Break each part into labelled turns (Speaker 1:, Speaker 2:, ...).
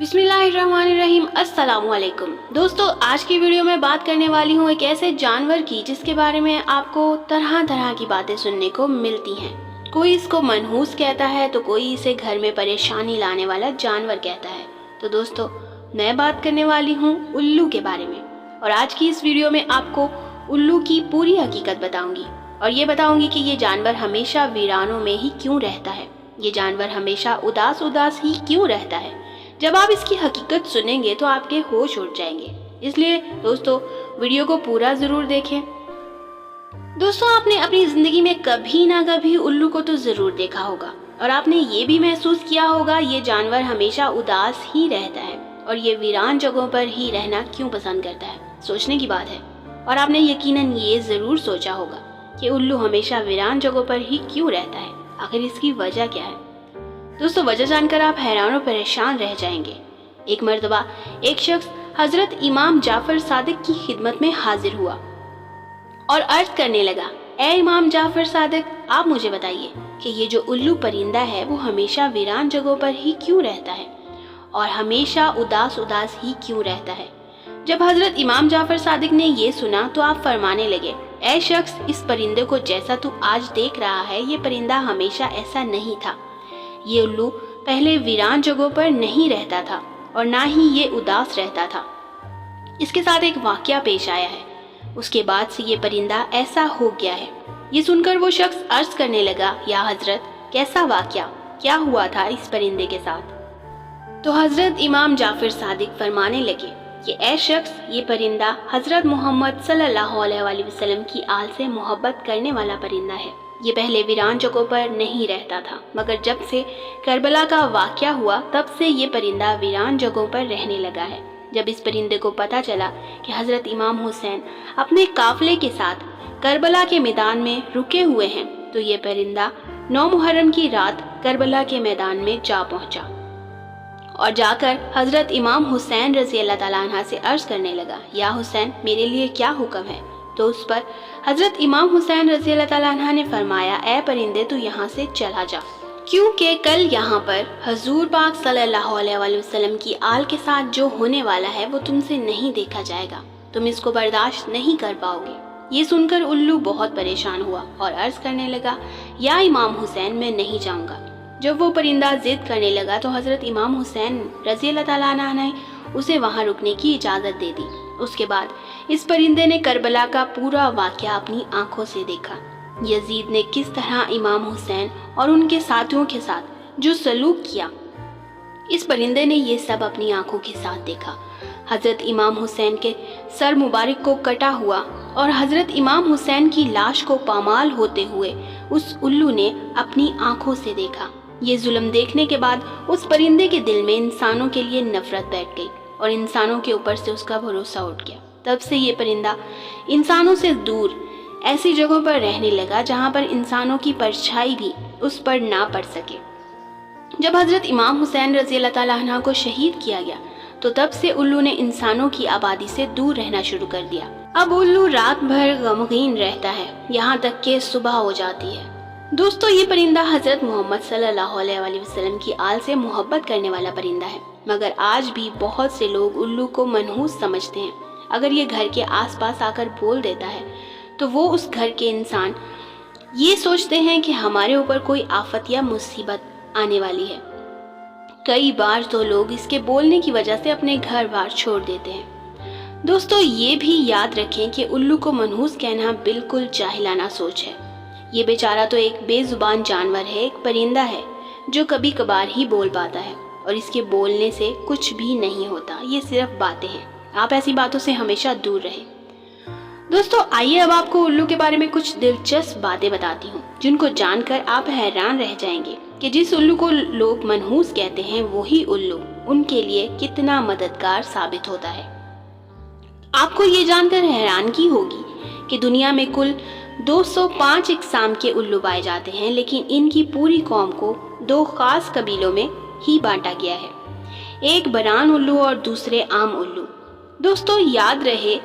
Speaker 1: बिस्मिल्लाहिर्रहमानिर्रहीम। अस्सलाम वालेकुम दोस्तों, आज की वीडियो में बात करने वाली हूँ एक ऐसे जानवर की जिसके बारे में आपको तरह तरह की बातें सुनने को मिलती हैं। कोई इसको मनहूस कहता है तो कोई इसे घर में परेशानी लाने वाला जानवर कहता है। तो दोस्तों, मैं बात करने वाली हूँ उल्लू के बारे में, और आज की इस वीडियो में आपको उल्लू की पूरी हकीकत बताऊंगी और ये बताऊंगी कि ये जानवर हमेशा वीरानों में ही क्यों रहता है, ये जानवर हमेशा उदास उदास ही क्यों रहता है। जब आप इसकी हकीकत सुनेंगे तो आपके होश उड़ जाएंगे, इसलिए दोस्तों वीडियो को पूरा ज़रूर देखें। दोस्तों, आपने अपनी ज़िंदगी में कभी ना कभी उल्लू को तो ज़रूर देखा होगा और आपने ये भी महसूस किया होगा ये जानवर हमेशा उदास ही रहता है और ये वीरान जगहों पर ही रहना क्यों पसंद करता है। सोचने की बात है। और आपने यकीनन ये ज़रूर सोचा होगा कि उल्लू हमेशा वीरान जगहों पर ही क्यों रहता है, आखिर इसकी वजह क्या है। दोस्तों, वजह जानकर आप हैरान और परेशान रह जाएंगे। एक मर्तबा एक शख्स हजरत इमाम जाफर सादिक की खिदमत में हाजिर हुआ और अर्ज करने लगा, ए इमाम जाफर सादिक, आप मुझे बताइए कि ये जो उल्लू परिंदा है वो हमेशा वीरान जगहों पर ही क्यों रहता है और हमेशा उदास उदास ही क्यों रहता है। जब हजरत इमाम जाफर सादिक ने ये सुना तो आप फरमाने लगे, ए शख्स, इस परिंदे को जैसा तू आज देख रहा है ये परिंदा हमेशा ऐसा नहीं था। ये उल्लू पहले वीरान जगहों पर नहीं रहता था और ना ही ये उदास रहता था। इसके साथ एक वाकया पेश आया है, उसके बाद से ये परिंदा ऐसा हो गया है। ये सुनकर वो शख्स अर्ज करने लगा, या हजरत, कैसा वाकया, क्या हुआ था इस परिंदे के साथ। तो हजरत इमाम जाफर सादिक फरमाने लगे कि ए शख्स, ये परिंदा हजरत मोहम्मद सल्लल्लाहु अलैहि वसल्लम की आल से मोहब्बत करने वाला परिंदा है। ये पहले वीरान जगहों पर नहीं रहता था, मगर जब से करबला का वाकया हुआ तब से ये परिंदा वीरान जगहों पर रहने लगा है। जब इस परिंदे को पता चला कि हज़रत इमाम हुसैन अपने काफले के साथ करबला के मैदान में रुके हुए हैं, तो ये परिंदा 9 मुहर्रम की रात करबला के मैदान में जा पहुंचा और जाकर हज़रत इमाम हुसैन रज़ी अल्लाह ताला अन्हा से अर्ज़ करने लगा, या हुसैन, मेरे लिए क्या हुक्म है। तो उस पर हजरत इमाम हुसैन रज़ी अल्लाह ताला अन्हा ने फरमाया, ए परिंदे, तू यहाँ से चला जा, क्योंकि कल यहाँ पर हजूर पाक सल्लल्लाहु अलैहि वसल्लम की आल के साथ जो होने वाला है वो तुमसे नहीं देखा जाएगा, तुम इसको बर्दाश्त नहीं कर पाओगे। ये सुनकर उल्लू बहुत परेशान हुआ और अर्ज करने लगा, या इमाम हुसैन, मैं नहीं जाऊँगा। जब वो परिंदा जिद करने लगा तो हजरत इमाम हुसैन रज़ी अल्लाह ताला अन्हा ने उसे वहाँ रुकने की इजाज़त दे दी। उसके बाद इस परिंदे ने करबला का पूरा वाकया अपनी आंखों से देखा। यजीद ने किस तरह इमाम हुसैन और उनके साथियों के साथ जो सलूक किया, इस परिंदे ने ये सब अपनी आंखों के साथ देखा। हजरत इमाम हुसैन के सर मुबारक को कटा हुआ और हजरत इमाम हुसैन की लाश को पामाल होते हुए उस उल्लू ने अपनी आंखों से देखा। ये जुल्म देखने के बाद उस परिंदे के दिल में इंसानों के लिए नफरत बैठ गई और इंसानों के ऊपर से उसका भरोसा उठ गया। तब से ये परिंदा इंसानों से दूर ऐसी जगहों पर रहने लगा जहाँ पर इंसानों की परछाई भी उस पर ना पड़ सके। जब हजरत इमाम हुसैन रज़ी अल्लाह ताला अन्हा को शहीद किया गया तो तब से उल्लू ने इंसानों की आबादी से दूर रहना शुरू कर दिया। अब उल्लू रात भर गमगीन रहता है, यहाँ तक कि सुबह हो जाती है। दोस्तों, ये परिंदा हजरत मोहम्मद सल्लल्लाहु अलैहि वसल्लम की आल से मोहब्बत करने वाला परिंदा है, मगर आज भी बहुत से लोग उल्लू को मनहूस समझते हैं। अगर ये घर के आसपास आकर बोल देता है तो वो उस घर के इंसान ये सोचते हैं कि हमारे ऊपर कोई आफत या मुसीबत आने वाली है। कई बार तो लोग इसके बोलने की वजह से अपने घर बार छोड़ देते हैं। दोस्तों, ये भी याद रखें कि उल्लू को मनहूस कहना बिल्कुल जाहिलाना सोच है। ये बेचारा तो एक बेजुबान जानवर है, एक परिंदा है जो कभी कभार ही बोल पाता है और इसके बोलने से कुछ भी नहीं होता, ये सिर्फ बातें हैं। आप ऐसी बातों से हमेशा दूर रहें। दोस्तों, आइए अब आपको उल्लू के बारे में कुछ दिलचस्प बातें बताती हूँ जिनको जानकर आप हैरान रह जाएंगे कि जिस उल्लू को लोग मनहूस कहते हैं वही उल्लू उनके लिए कितना मददगार साबित होता है। आपको ये जानकर हैरानगी होगी कि दुनिया में कुल 205 इकसाम के उल्लू पाए जाते हैं, लेकिन इनकी पूरी कौम को 2 खास कबीलों में ही बांटा गया है, एक बरान उल्लू और दूसरे आम उल्लू। दोस्तों, याद रहे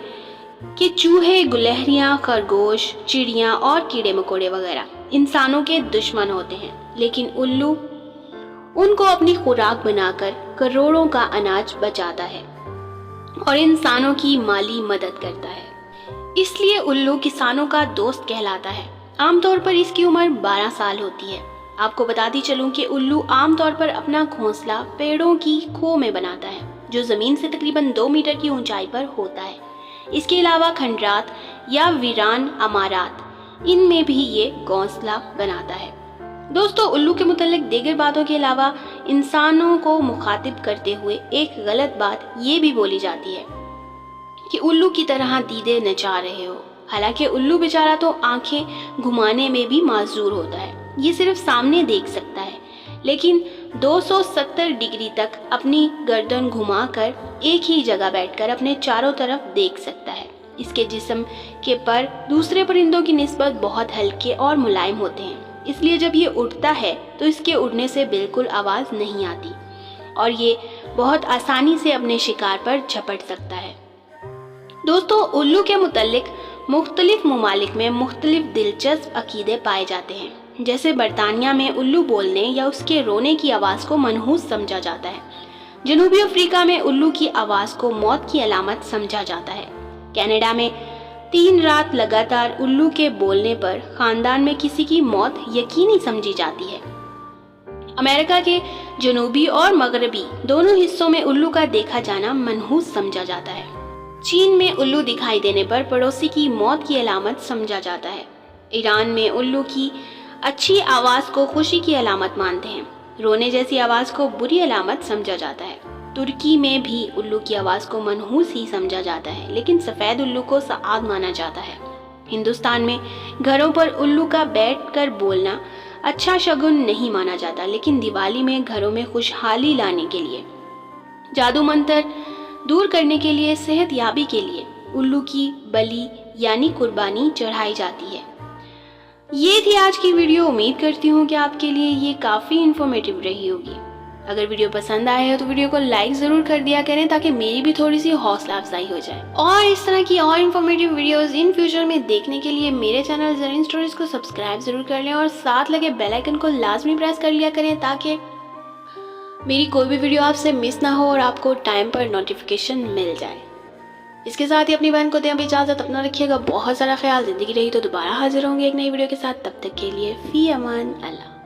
Speaker 1: कि चूहे, गुलहरियां, खरगोश, चिड़ियां और कीड़े मकोड़े वगैरह इंसानों के दुश्मन होते हैं, लेकिन उल्लू उनको अपनी खुराक बनाकर करोड़ों का अनाज बचाता है और इंसानों की माली मदद करता है। इसलिए उल्लू किसानों का दोस्त कहलाता है। आमतौर पर इसकी उम्र 12 साल होती है। आपको बताती चलूं कि उल्लू आमतौर पर अपना घोंसला पेड़ों की खो में बनाता है, जो जमीन से तकरीबन 2 मीटर की ऊंचाई पर होता है। इसके अलावा खंडरात या वीरान अमारात, इनमें भी ये घोंसला बनाता है। दोस्तों, उल्लू के मुतालिक दीगर बातों के अलावा इंसानों को मुखातिब करते हुए एक गलत बात ये भी बोली जाती है कि उल्लू की तरह दीदे नचा रहे हो। हालांकि उल्लू बेचारा तो आंखें घुमाने में भी माजूर होता है। ये सिर्फ सामने देख सकता है, लेकिन 270 डिग्री तक अपनी गर्दन घुमाकर एक ही जगह बैठकर अपने चारों तरफ देख सकता है। इसके जिस्म के पर दूसरे परिंदों की निस्बत बहुत हल्के और मुलायम होते हैं, इसलिए जब ये उड़ता है तो इसके उड़ने से बिल्कुल आवाज़ नहीं आती और ये बहुत आसानी से अपने शिकार पर झपट सकता है। दोस्तों, उल्लू के मुतालिक मुख्तलिफ ममालिक में मुख्तलिफ दिलचस्प अकीदे पाए जाते हैं। जैसे बरतानिया में उल्लू बोलने या उसके रोने की आवाज़ को मनहूस समझा जाता है। जनूबी अफ्रीका में उल्लू की आवाज़ को मौत की अलामत समझा जाता है। कनाडा में 3 रात लगातार उल्लू के बोलने पर ख़ानदान में किसी की मौत यकीनी समझी जाती है। अमेरिका के जनूबी और मगरबी दोनों हिस्सों में उल्लू का देखा जाना मनहूस समझा जाता है। चीन में उल्लू दिखाई देने पर पड़ोसी की मौत की अलामत समझा जाता है। ईरान में उल्लू की अच्छी आवाज़ को खुशी की अलामत मानते हैं। रोने जैसी आवाज़ को बुरी अलामत समझा जाता है। तुर्की में भी उल्लू की आवाज़ को मनहूस ही समझा जाता है, लेकिन सफ़ेद उल्लू को सआद माना जाता है। हिंदुस्तान में घरों पर उल्लू का बैठकर बोलना अच्छा शगुन नहीं माना जाता, लेकिन दिवाली में घरों में खुशहाली लाने के लिए, जादू मंत्र दूर करने के लिए, सेहत याबी के लिए उल्लू की बलि यानी कुर्बानी चढ़ाई जाती है। ये थी आज की वीडियो। उम्मीद करती हूँ कि आपके लिए ये काफ़ी इन्फॉर्मेटिव रही होगी। अगर वीडियो पसंद आया है तो वीडियो को लाइक ज़रूर कर दिया करें, ताकि मेरी भी थोड़ी सी हौसला अफजाई हो जाए। और इस तरह की और इन्फॉर्मेटिव वीडियोस इन फ्यूचर में देखने के लिए मेरे चैनल ज़रीन स्टोरीज को सब्सक्राइब ज़रूर कर लें और साथ लगे बेल आइकन को लाजमी प्रेस कर लिया करें, ताकि मेरी कोई भी वीडियो आपसे मिस ना हो और आपको टाइम पर नोटिफिकेशन मिल जाए। इसके साथ ही अपनी बहन को दें अब इजाज़त। अपना रखिएगा बहुत सारा ख्याल। ज़िंदगी रही तो दोबारा हाजिर होंगे एक नई वीडियो के साथ। तब तक के लिए फ़ी अमान अल्लाह।